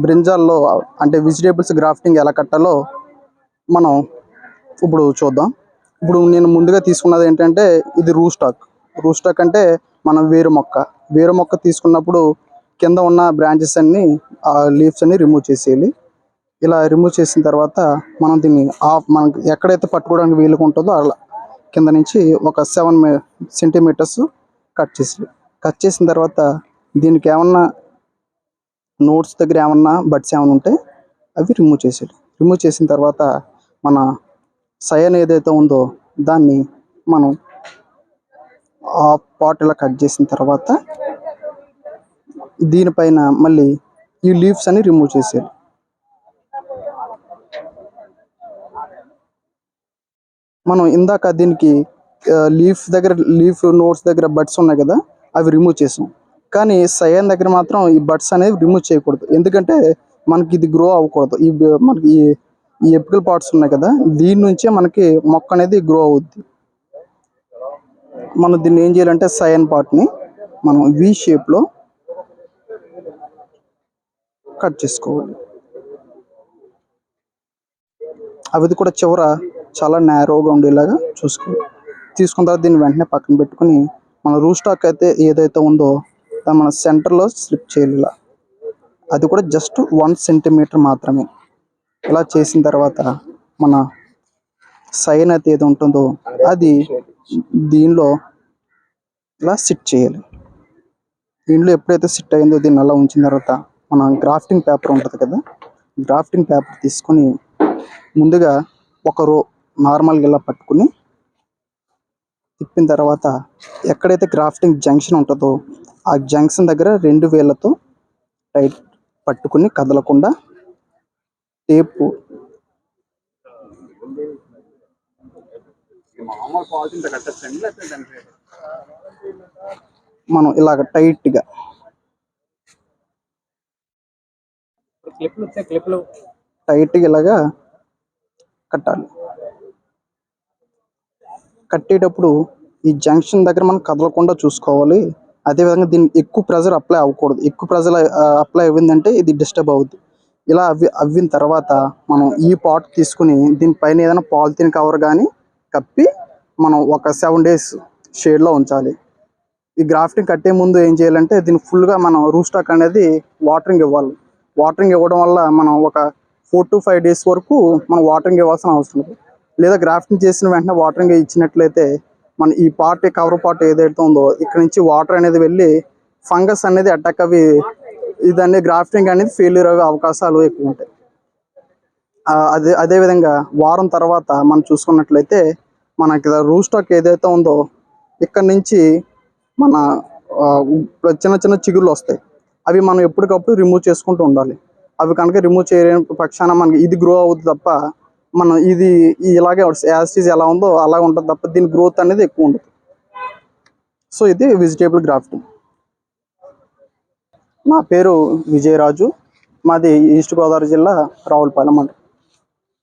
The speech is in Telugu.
బ్రింజాల్లో అంటే వెజిటేబుల్స్ గ్రాఫ్టింగ్ ఎలా కట్టాలో మనం ఇప్పుడు చూద్దాం. ఇప్పుడు నేను ముందుగా తీసుకున్నది ఏంటంటే ఇది రూస్టాక్ అంటే మనం వేరు మొక్క తీసుకున్నప్పుడు కింద ఉన్న బ్రాంచెస్ అన్ని లీవ్స్ అన్ని రిమూవ్ చేసేయాలి. ఇలా రిమూవ్ చేసిన తర్వాత మనం దీన్ని మనకి ఎక్కడైతే పట్టుకోవడానికి వీలుగా ఉంటుందో అలా కింద నుంచి ఒక 7 సెంటీమీటర్స్ కట్ చేసిన తర్వాత దీనికి ఏమన్నా నోట్స్ దగ్గర ఏమన్నా బడ్స్ ఏమైనా ఉంటే అవి రిమూవ్ చేసిన తర్వాత మన సయన్ ఏదైతే ఉందో దాన్ని మనం ఆ పాట్ ఇలా కట్ చేసిన తర్వాత దీనిపైన మళ్ళీ ఈ లీవ్స్ అని రిమూవ్ చేసేయాలి. మనం ఇందాక దీనికి లీఫ్ నోట్స్ దగ్గర బడ్స్ ఉన్నాయి కదా, అవి రిమూవ్ చేసాం. కానీ సయన్ దగ్గర మాత్రం ఈ బడ్స్ అనేవి రిమూవ్ చేయకూడదు. ఎందుకంటే మనకి ఇది గ్రో అవ్వకూడదు. మనకి ఈ ఎపికల్ పార్ట్స్ ఉన్నాయి కదా, దీని నుంచే మనకి మొక్క అనేది గ్రో అవుద్ది. మనం దీన్ని ఏం చేయాలంటే సయన్ పార్ట్ని మనం వి షేప్లో కట్ చేసుకోవాలి. అవి కూడా చివర చాలా నేరోగా ఉండేలాగా తీసుకున్న తర్వాత దీన్ని వెంటనే పక్కన పెట్టుకుని మన రూస్టాక్ అయితే ఏదైతే ఉందో దాన్ని మన సెంటర్లో స్లిప్ చేయాలి. ఇలా అది కూడా జస్ట్ 1 సెంటీమీటర్ మాత్రమే. ఇలా చేసిన తర్వాత మన సైన్ అయితే ఏది ఉంటుందో అది దీనిలో ఇలా సిట్ చేయాలి. దీనిలో ఎప్పుడైతే సిట్ అయిందో దీన్ని అలా ఉంచిన తర్వాత మన గ్రాఫ్టింగ్ పేపర్ ఉంటుంది కదా, గ్రాఫ్టింగ్ పేపర్ తీసుకొని ముందుగా ఒక రో నార్మల్గా ఇలా పట్టుకుని తిప్పిన తర్వాత ఎక్కడైతే గ్రాఫ్టింగ్ జంక్షన్ ఉంటుందో ఆ జంక్షన్ దగ్గర 2 వేళ్ళతో టైట్ పట్టుకుని కదలకుండా టేపు మనం ఇలాగ టైట్గా ఇలాగా కట్టాలి. కట్టేటప్పుడు ఈ జంక్షన్ దగ్గర మనం కదలకుండా చూసుకోవాలి. అదేవిధంగా దీన్ని ఎక్కువ ప్రెజర్ అప్లై అవ్వకూడదు. ఎక్కువ ప్రెజర్ అప్లై అవ్విందంటే ఇది డిస్టర్బ్ అవుద్ది. ఇలా అవ్విన తర్వాత మనం ఈ పాట్ తీసుకుని దీనిపైన ఏదైనా పాలిథిన్ కవర్ కానీ కప్పి మనం ఒక 7 days షేడ్లో ఉంచాలి. ఈ గ్రాఫ్టింగ్ కట్టే ముందు ఏం చేయాలంటే దీన్ని ఫుల్గా మనం రూస్టాక్ అనేది వాటరింగ్ ఇవ్వాలి. వాటరింగ్ ఇవ్వడం వల్ల మనం ఒక 4 to 5 days వరకు మనం వాటరింగ్ ఇవ్వాల్సిన అవసరం లేదు. లేదా గ్రాఫ్టింగ్ చేసిన వెంటనే వాటరింగ్ ఇచ్చినట్లయితే మన ఈ కవర్ పార్ట్ ఏదైతే ఉందో ఇక్కడ నుంచి వాటర్ అనేది వెళ్ళి ఫంగస్ అనేది అటాక్ అవి ఇదన్నీ గ్రాఫ్టింగ్ అనేది ఫెయిల్యూర్ అయ్యే అవకాశాలు ఎక్కువ ఉంటాయి. అదేవిధంగా వారం తర్వాత మనం చూసుకున్నట్లయితే మనకి రూస్టాక్ ఏదైతే ఉందో ఇక్కడ నుంచి మన చిన్న చిన్న చిగుళ్ళు వస్తాయి. అవి మనం ఎప్పటికప్పుడు రిమూవ్ చేసుకుంటూ ఉండాలి. అవి కనుక రిమూవ్ చేయలేని పక్షాన మనకి ఇది గ్రో అవుతుంది తప్ప మనం ఇది ఇలాగే యాసిటీస్ ఎలా ఉందో అలా ఉంటుంది తప్ప దీని గ్రోత్ అనేది ఎక్కువ ఉండదు. సో ఇది వెజిటేబుల్ గ్రాఫ్టింగ్. నా పేరు విజయరాజు, మాది ఈస్ట్ గోదావరి జిల్లా రావులపాలెం అండి.